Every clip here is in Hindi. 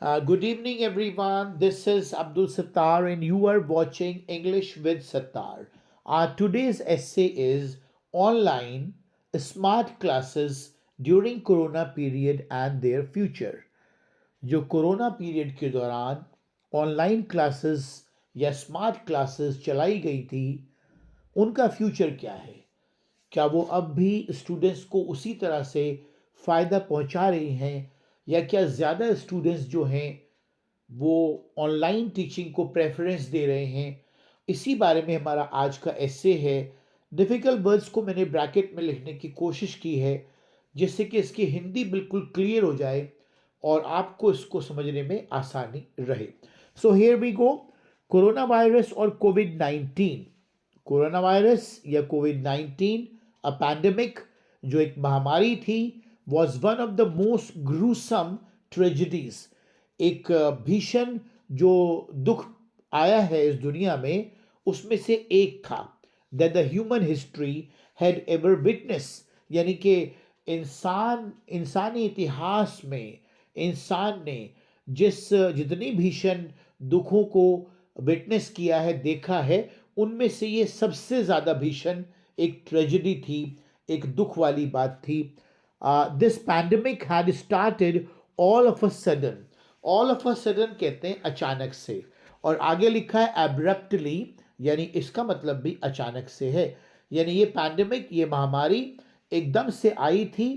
Good evening, everyone. This is Abdul Sattar, and you are watching English with Sattar. Today's essay is Online Smart Classes During Corona Period and Their Future. जो कोरोना पीरियड के दौरान ऑनलाइन क्लासेस या स्मार्ट क्लासेस चलाई गई थी, उनका फ्यूचर क्या है? क्या वो अब भी स्टूडेंट्स को उसी तरह से फ़ायदा पहुंचा रही हैं, या क्या ज़्यादा स्टूडेंट्स जो हैं वो ऑनलाइन टीचिंग को प्रेफरेंस दे रहे हैं? इसी बारे में हमारा आज का एस्से है। डिफ़िकल्ट वर्ड्स को मैंने ब्रैकेट में लिखने की कोशिश की है, जिससे कि इसकी हिंदी बिल्कुल क्लियर हो जाए और आपको इसको समझने में आसानी रहे। So here we go. Corona virus और कोविड 19। कोरोना वायरस या कोविड 19, अ पैंडेमिक, जो एक महामारी थी, was one of the most gruesome tragedies. एक भीषण जो दुख आया है इस दुनिया में, उसमें से एक था that the human history had ever witness. यानी कि इंसानी इतिहास में इंसान ने जितनी भीषण दुखों को विटनेस किया है, देखा है, उनमें से ये सबसे ज़्यादा भीषण एक ट्रेजेडी थी, एक दुख वाली बात थी। This pandemic had started all of a sudden. All of a sudden कहते हैं अचानक से, और आगे लिखा है एब्रप्टली, यानी इसका मतलब भी अचानक से है। यानी ये पैंडमिक, ये महामारी एकदम से आई थी,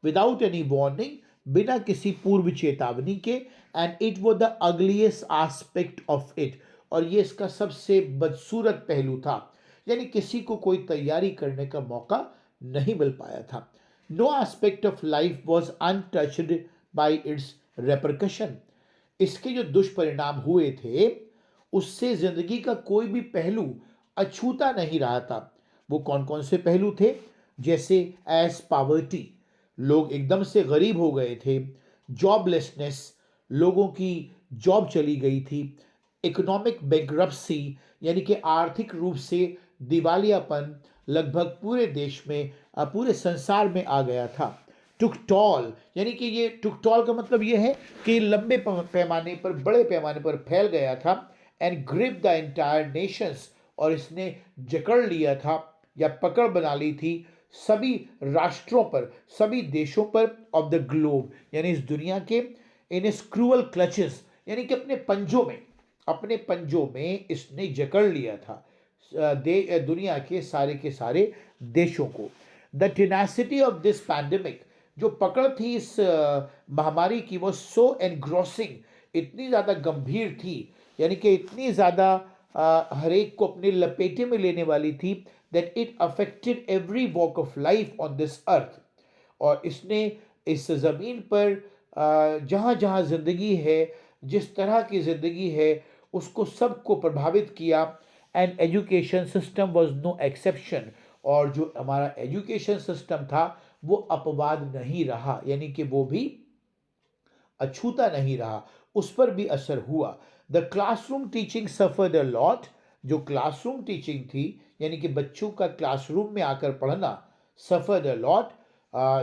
विदाउट एनी वार्निंग, बिना किसी पूर्व चेतावनी के। एंड इट वो the ugliest aspect of it, और ये इसका सबसे बदसूरत पहलू था। यानी किसी को कोई तैयारी करने का मौका नहीं मिल पाया था। No aspect of life was untouched by its repercussion. इसके जो दुष्परिणाम हुए थे, उससे जिंदगी का कोई भी पहलू अछूता नहीं रहा था। वो कौन कौन से पहलू थे? जैसे एज पावर्टी, लोग एकदम से गरीब हो गए थे। जॉबलेसनेस, लोगों की जॉब चली गई थी। इकोनॉमिक बैंकरप्सी, यानी कि आर्थिक रूप से दिवालियापन लगभग पूरे देश में, पूरे संसार में आ गया था। टुकटॉल, यानी कि ये टुकटॉल का मतलब ये है कि लंबे पैमाने पर, बड़े पैमाने पर फैल गया था। And grip the entire Nations, और इसने जकड़ लिया था या पकड़ बना ली थी सभी राष्ट्रों पर, सभी देशों पर ऑफ द ग्लोब, यानी इस दुनिया के, इन इस क्रूअल क्लचेस, यानी कि अपने पंजों में इसने जकड़ लिया था दुनिया के सारे देशों को। The tenacity of this pandemic, जो पकड़ थी इस महामारी की, वो सो एनग्रॉसिंग, इतनी ज़्यादा गंभीर थी, यानी कि इतनी ज़्यादा हर एक को अपने लपेटे में लेने वाली थी, that it affected every walk of life on this earth. और इसने इस ज़मीन पर जहाँ जहाँ ज़िंदगी है, जिस तरह की ज़िंदगी है, उसको सबको प्रभावित किया। And education system was no exception, और जो हमारा एजुकेशन सिस्टम था वो अपवाद नहीं रहा, यानी कि वो भी अछूता नहीं रहा, उस पर भी असर हुआ। The classroom teaching suffered a lot. जो क्लासरूम टीचिंग थी, यानी कि बच्चों का क्लासरूम में आकर पढ़ना, सफर्ड अ लॉट,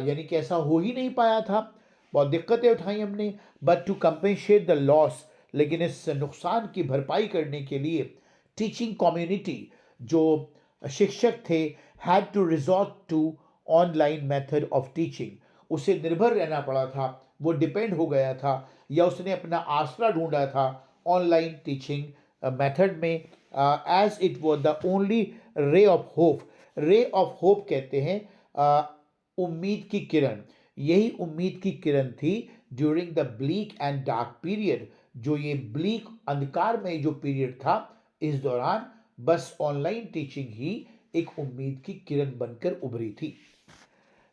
यानी कि ऐसा हो ही नहीं पाया था, बहुत दिक्कतें उठाई हमने। But to compensate the loss, लेकिन इस नुकसान की भरपाई करने के लिए टीचिंग कम्युनिटी, जो शिक्षक थे, had to resort to online method of teaching. उसे निर्भर रहना पड़ा था, वो डिपेंड हो गया था, या उसने अपना आसरा ढूंढा था ऑनलाइन टीचिंग मेथड में, as it was the only ray of hope. Ray of hope कहते हैं उम्मीद की किरण। यही उम्मीद की किरण थी during the bleak and dark period. जो ये ब्लीक अंधकार में जो पीरियड था, इस दौरान बस ऑनलाइन टीचिंग ही एक उम्मीद की किरण बनकर उभरी थी।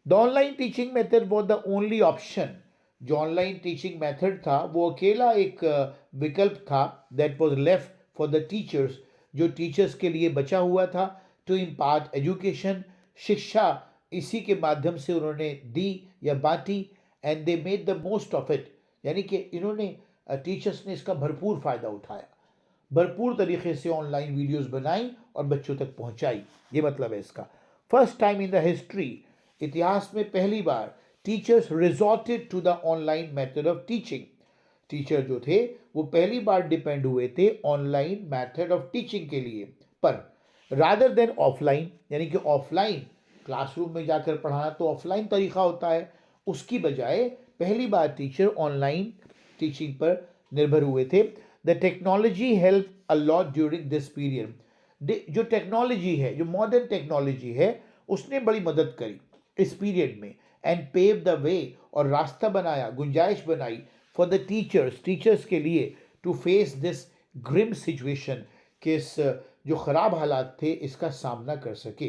The online teaching method was the only option. जो ऑनलाइन टीचिंग मेथड था, वो अकेला एक विकल्प था, that was left for the teachers, जो टीचर्स के लिए बचा हुआ था, टू इम्पार्ट एजुकेशन। शिक्षा इसी के माध्यम से उन्होंने दी या बांटी। And they made the most of it, यानी कि इन्होंने, टीचर्स ने इसका भरपूर फ़ायदा उठाया, भरपूर तरीके से ऑनलाइन वीडियोस बनाई और बच्चों तक पहुंचाई। ये मतलब है इसका। First time in the history, इतिहास में पहली बार, teachers resorted to the online method of teaching. Teacher जो थे वो पहली बार डिपेंड हुए थे ऑनलाइन मेथड ऑफ टीचिंग के लिए, पर रादर देन ऑफलाइन, यानी कि ऑफलाइन क्लासरूम में जाकर पढ़ाना तो ऑफलाइन तरीका होता है, उसकी बजाय पहली बार टीचर ऑनलाइन टीचिंग पर निर्भर हुए थे। The technology help a lot during this period. जो टेक्नोलॉजी है, जो मॉडर्न टेक्नोलॉजी है, उसने बड़ी मदद करी इस पीरियड में, एंड पेव द वे, और रास्ता बनाया, गुंजाइश बनाई फॉर द टीचर्स के लिए to face this grim situation, कि इस जो ख़राब हालात थे इसका सामना कर सके।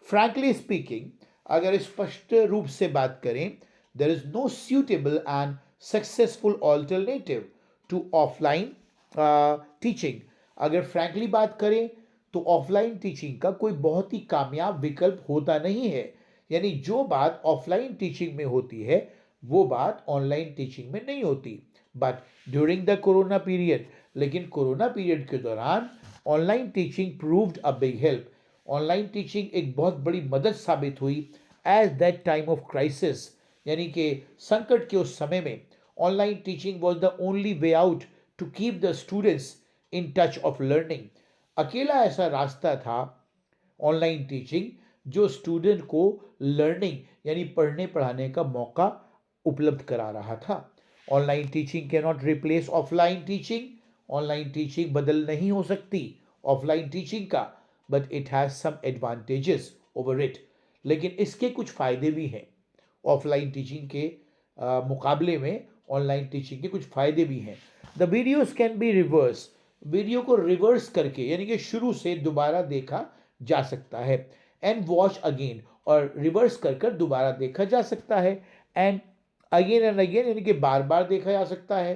फ्रैंकली स्पीकिंग, अगर स्पष्ट रूप से बात करें, there is no suitable and successful alternative to offline teaching. अगर फ्रैंकली बात करें तो ऑफलाइन टीचिंग का कोई बहुत ही कामयाब विकल्प होता नहीं है, यानी जो बात ऑफलाइन टीचिंग में होती है वो बात ऑनलाइन टीचिंग में नहीं होती। But during the corona period, लेकिन कोरोना पीरियड के दौरान online teaching proved a big help. Online teaching एक बहुत बड़ी मदद साबित हुई as that time of crisis, यानी कि संकट के उस समय में online teaching was the only way out to keep the students in touch of learning. अकेला ऐसा रास्ता था ऑनलाइन टीचिंग जो स्टूडेंट को लर्निंग यानी पढ़ने पढ़ाने का मौका उपलब्ध करा रहा था। Online teaching can not replace offline teaching. Online teaching बदल नहीं हो सकती ऑफलाइन टीचिंग का, but it has some advantages over it. लेकिन इसके कुछ फ़ायदे भी हैं, ऑफलाइन टीचिंग के मुकाबले में ऑनलाइन टीचिंग के कुछ फ़ायदे भी हैं। The videos can be reverse, video को रिवर्स करके यानी कि शुरू से दोबारा देखा जा सकता है। एंड वॉच अगेन, और रिवर्स कर कर दोबारा देखा जा सकता है। एंड एंड अगेन यानी कि बार बार देखा जा सकता है।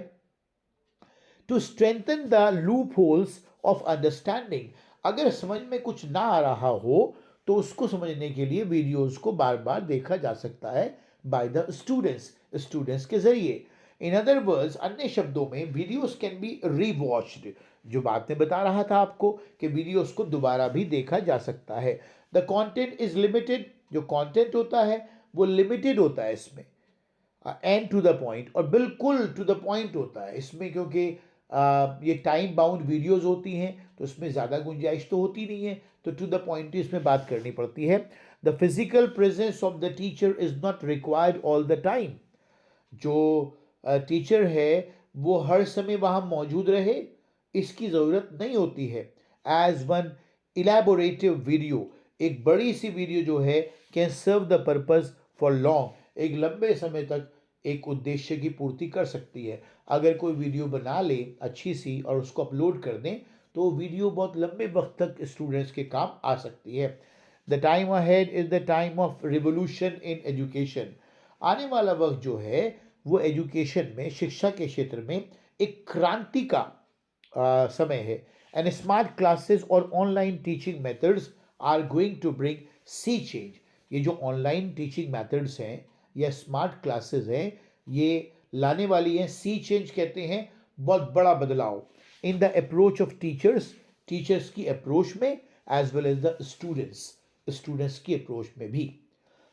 To strengthen the loop holes of understanding, अगर समझ में कुछ ना आ रहा हो तो उसको समझने के लिए वीडियोस को बार बार देखा जा सकता है बाय द स्टूडेंट्स के जरिए। इन अदर वर्ड्स, अन्य शब्दों में, वीडियोस कैन बी रीवॉच्ड, जो बात मैं बता रहा था आपको कि वीडियोस को दोबारा भी देखा जा सकता है। द कंटेंट इज लिमिटेड, जो कंटेंट होता है वो लिमिटेड होता है इसमें, एंड टू द पॉइंट, और बिल्कुल टू द पॉइंट होता है इसमें, क्योंकि ये टाइम बाउंड वीडियोस होती हैं तो इसमें ज़्यादा गुंजाइश तो होती नहीं है, तो टू द पॉइंट ही इसमें बात करनी पड़ती है। The physical presence of the teacher is not required all the time, जो टीचर है वो हर समय वहाँ मौजूद रहे इसकी ज़रूरत नहीं होती है। एज वन इलेबोरेटिव वीडियो, एक बड़ी सी वीडियो जो है can serve the purpose for long, एक लंबे समय तक एक उद्देश्य की पूर्ति कर सकती है। अगर कोई वीडियो बना ले अच्छी सी और उसको अपलोड कर दें तो वीडियो बहुत लंबे वक्त तक स्टूडेंट्स के काम आ सकती है। The time ahead is the time of revolution in education, आने वाला वक्त जो है वो एजुकेशन में, शिक्षा के क्षेत्र में एक क्रांति का समय है। एंड स्मार्ट क्लासेस और online teaching methods are going to bring sea change, ये जो ऑनलाइन टीचिंग मेथड्स हैं या स्मार्ट क्लासेस हैं ये लाने वाली हैं, सी चेंज कहते हैं, बहुत बड़ा बदलाव in the approach of teachers की अप्रोच में, as well as the students की अप्रोच में भी।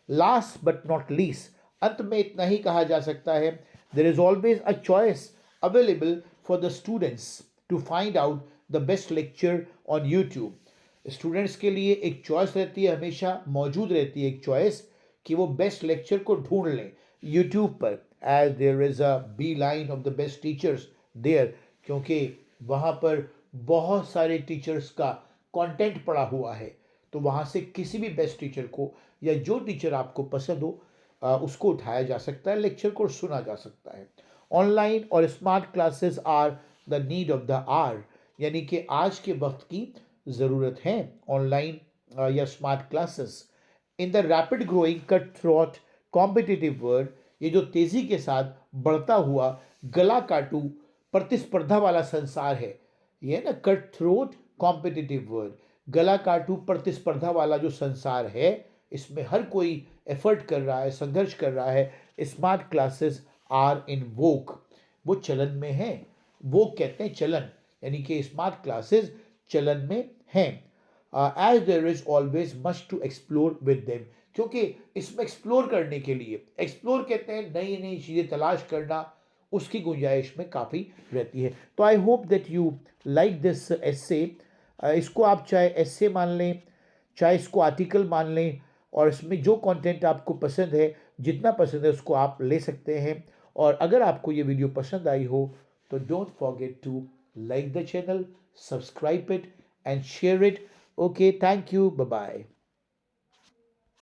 लास्ट बट नॉट लीस्ट, अंत में इतना ही कहा जा सकता है, there is always a choice available for the students to find out the best lecture on YouTube. Students के लिए एक चॉइस रहती है, हमेशा मौजूद रहती है एक चॉइस कि वो बेस्ट लेक्चर को ढूंढ लें यूट्यूब पर, as there is a beeline of the best teachers there, क्योंकि वहाँ पर बहुत सारे टीचर्स का कंटेंट पड़ा हुआ है, तो वहाँ से किसी भी बेस्ट टीचर को या जो टीचर आपको पसंद हो उसको उठाया जा सकता है, लेक्चर को सुना जा सकता है। ऑनलाइन और smart classes are the need of the hour, यानी कि आज के वक्त की ज़रूरत है ऑनलाइन या smart classes. In the rapid growing cut throat competitive world, ये जो तेज़ी के साथ बढ़ता हुआ गला काटू प्रतिस्पर्धा वाला संसार है, ये ना कट थ्रोट कॉम्पिटिटिव वर्ल्ड, गला काटू प्रतिस्पर्धा वाला जो संसार है, इसमें हर कोई एफर्ट कर रहा है, संघर्ष कर रहा है। स्मार्ट क्लासेस आर इन वोक, वो चलन में है, वोक कहते हैं चलन, यानी कि स्मार्ट क्लासेस चलन में हैं। As there is always much to explore with them, क्योंकि इसमें एक्सप्लोर करने के लिए, एक्सप्लोर कहते हैं नई नई चीज़ें तलाश करना, उसकी गुंजाइश में काफ़ी रहती है। तो I hope that you like this essay. इसको आप चाहे एस्से मान लें, चाहे इसको आर्टिकल मान लें, और इसमें जो कंटेंट आपको पसंद है, जितना पसंद है उसको आप ले सकते हैं। और अगर आपको ये वीडियो पसंद आई हो तो don't forget to like the channel, subscribe it and share it. Okay, thank you. Bye bye.